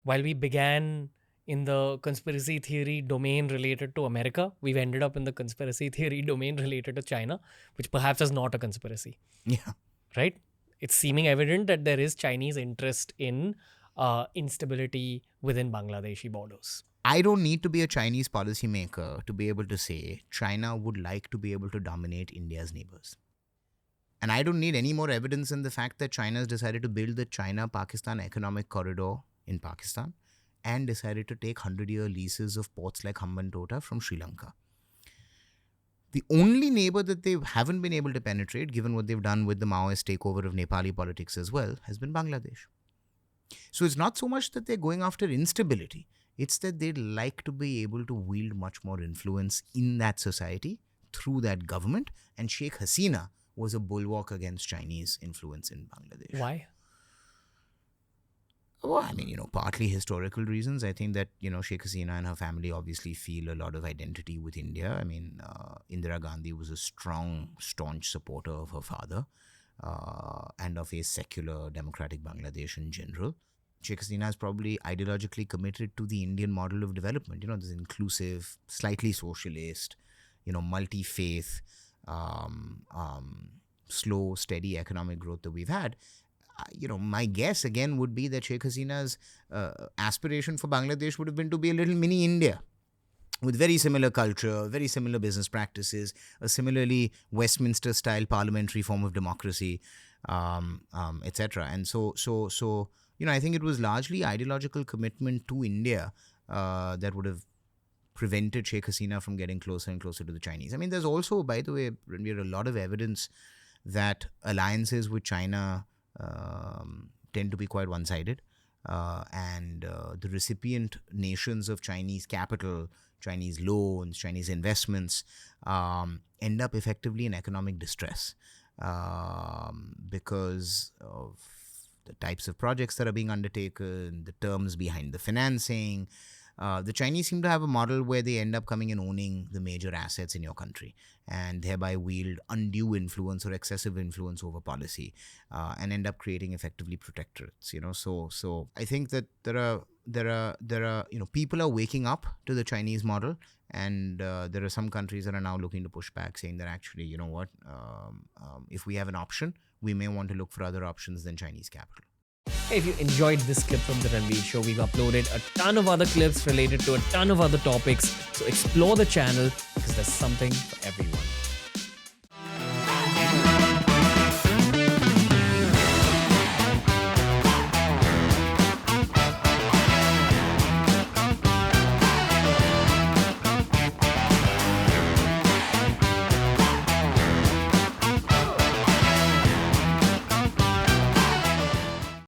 while we began in the conspiracy theory domain related to America, we've ended up in the conspiracy theory domain related to China, which perhaps is not a conspiracy. Yeah. Right? It's seeming evident that there is Chinese interest in instability within Bangladeshi borders. I don't need to be a Chinese policymaker to be able to say China would like to be able to dominate India's neighbors. And I don't need any more evidence than the fact that China has decided to build the China-Pakistan economic corridor in Pakistan and decided to take 100-year leases of ports like Hambantota from Sri Lanka. The only neighbor that they haven't been able to penetrate, given what they've done with the Maoist takeover of Nepali politics as well, has been Bangladesh. So it's not so much that they're going after instability. It's that they'd like to be able to wield much more influence in that society through that government. And Sheikh Hasina was a bulwark against Chinese influence in Bangladesh. Why? Well, I mean, partly historical reasons. I think that, Sheikh Hasina and her family obviously feel a lot of identity with India. I mean, Indira Gandhi was a strong, staunch supporter of her father and of a secular democratic Bangladesh in general. Sheikh Hasina is probably ideologically committed to the Indian model of development, this inclusive, slightly socialist, multi-faith, slow, steady economic growth that we've had. My guess again would be that Sheikh Hasina's aspiration for Bangladesh would have been to be a little mini India with very similar culture, very similar business practices, a similarly Westminster-style parliamentary form of democracy, etc. And so, I think it was largely ideological commitment to India that would have prevented Sheikh Hasina from getting closer and closer to the Chinese. I mean, there's also, by the way, Ranveer, a lot of evidence that alliances with China tend to be quite one-sided, and the recipient nations of Chinese capital, Chinese loans, Chinese investments end up effectively in economic distress because of the types of projects that are being undertaken, the terms behind the financing. The Chinese seem to have a model where they end up coming and owning the major assets in your country and thereby wield undue influence or excessive influence over policy and end up creating effectively protectorates. So I think that there are people are waking up to the Chinese model, and there are some countries that are now looking to push back, saying that actually, if we have an option, we may want to look for other options than Chinese capital. Hey, if you enjoyed this clip from The Ranveer Show, we've uploaded a ton of other clips related to a ton of other topics. So explore the channel because there's something for everyone.